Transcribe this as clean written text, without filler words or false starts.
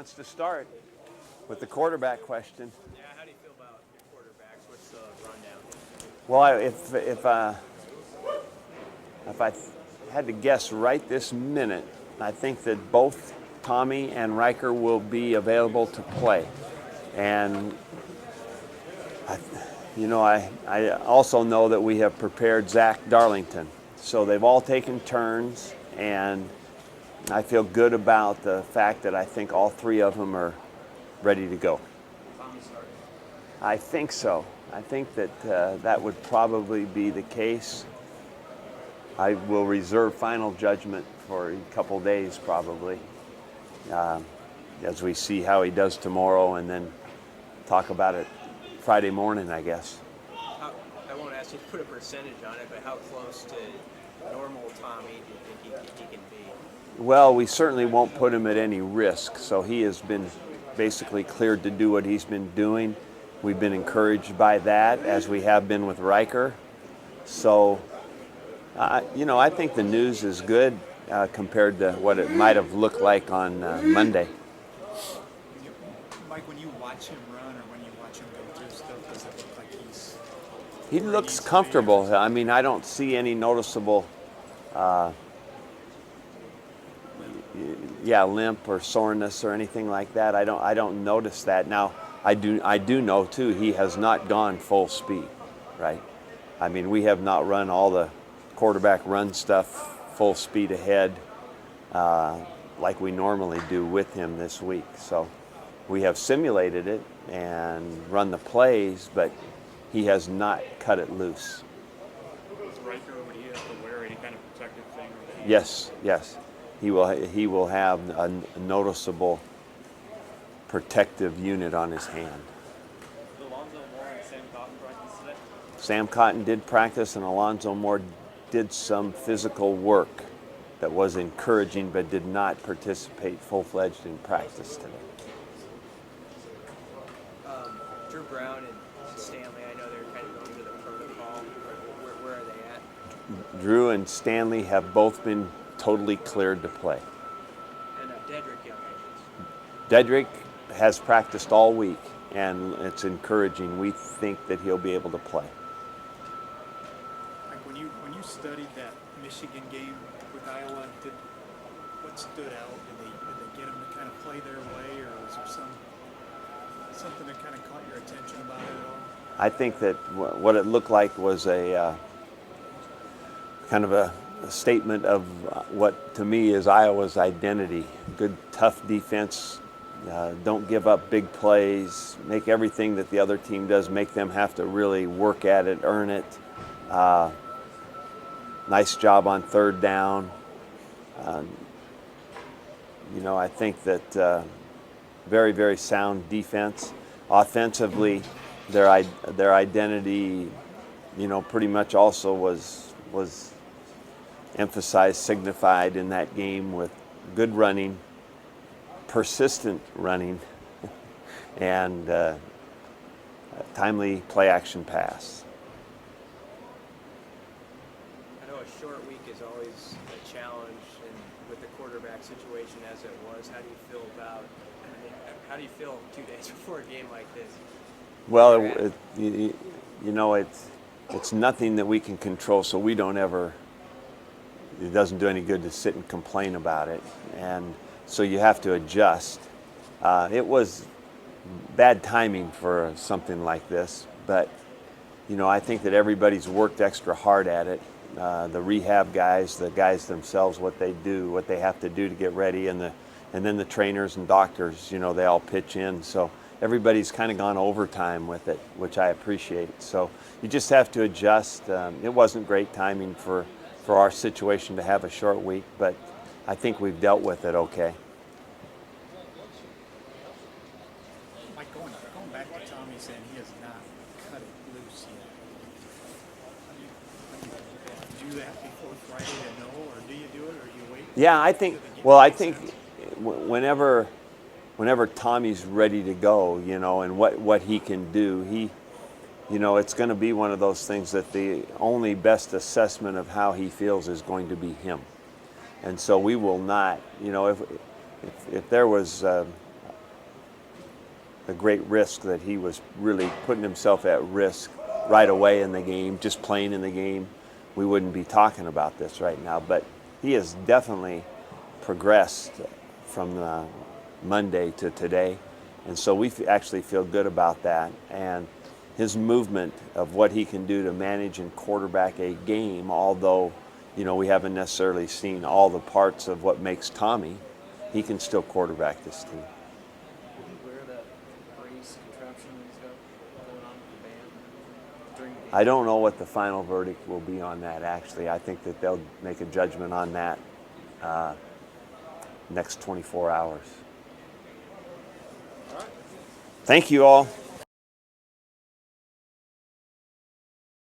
wants to start with the quarterback question. Yeah, how do you feel about your quarterbacks? What's the rundown? Well, if I had to guess right this minute, I think that both Tommy and Riker will be available to play. And I also know that we have prepared Zach Darlington. So they've all taken turns, and I feel good about the fact that I think all three of them are ready to go. Tommy started. I think so. I think that that would probably be the case. I will reserve final judgment for a couple days probably, as we see how he does tomorrow, and then talk about it Friday morning, I guess. I won't ask you to put a percentage on it, but how close to normal Tommy do you think he can be? Well, we certainly won't put him at any risk, so he has been basically cleared to do what he's been doing. We've been encouraged by that, as we have been with Riker. So, I think the news is good compared to what it might have looked like on Monday. Mike, when you watch him run or when you watch him go through stuff, does it look like he looks comfortable. I mean, I don't see any noticeable limp or soreness or anything like that. I don't notice that. Now, I do know too, he has not gone full speed, right? I mean, we have not run all the quarterback run stuff full speed ahead like we normally do with him this week. So we have simulated it and run the plays, but he has not cut it loose. Riker, would he have to wear any kind of protective thing? Yes. He will have a noticeable protective unit on his hand. Did Alonzo Moore and Sam Cotton practice today? Sam Cotton did practice, and Alonzo Moore did some physical work that was encouraging, but did not participate full-fledged in practice today. Drew Brown and Stanley, I know they're kind of going to the protocol. Where are they at? Drew and Stanley have both been totally cleared to play. And Dedrick Young. Dedrick has practiced all week, and it's encouraging. We think that he'll be able to play. Like when you studied that Michigan game with Iowa, what stood out? Did they get them to kind of play their way, or was there something that kind of caught your attention about it at all? I think that what it looked like was a kind of a statement of what to me is Iowa's identity. Good, tough defense. Don't give up big plays. Make everything that the other team does, make them have to really work at it, earn it. Nice job on third down. I think that very, very sound defense. Offensively, their identity, pretty much also was emphasized, signified in that game with good running, persistent running, and timely play-action pass. I know a short week is always a challenge, and with the quarterback situation as it was, how do you feel 2 days before a game like this? Well, it's nothing that we can control, so we don't ever. It doesn't do any good to sit and complain about it, and so you have to adjust. It was bad timing for something like this, but I think that everybody's worked extra hard at it. The rehab guys, the guys themselves, what they do, what they have to do to get ready, and then the trainers and doctors, they all pitch in. So everybody's kind of gone overtime with it, which I appreciate. So you just have to adjust. It wasn't great timing for our situation to have a short week, but I think we've dealt with it okay. Mike, going back to Tommy saying he has not cut it loose yet. Do you do that before Friday to know, or do you do it, or do you wait? Yeah, I think whenever Tommy's ready to go, and what he can do, it's going to be one of those things that the only best assessment of how he feels is going to be him. And so we will not, if there was a great risk, that he was really putting himself at risk right away in the game, just playing in the game, we wouldn't be talking about this right now. But he has definitely progressed from Monday to today, and so we actually feel good about that. And his movement of what he can do to manage and quarterback a game, although we haven't necessarily seen all the parts of what makes Tommy, he can still quarterback this team. Will he wear that brace contraption that he's got going on with the band during the game? I don't know what the final verdict will be on that, actually. I think that they'll make a judgment on that next 24 hours. All right. Thank you all.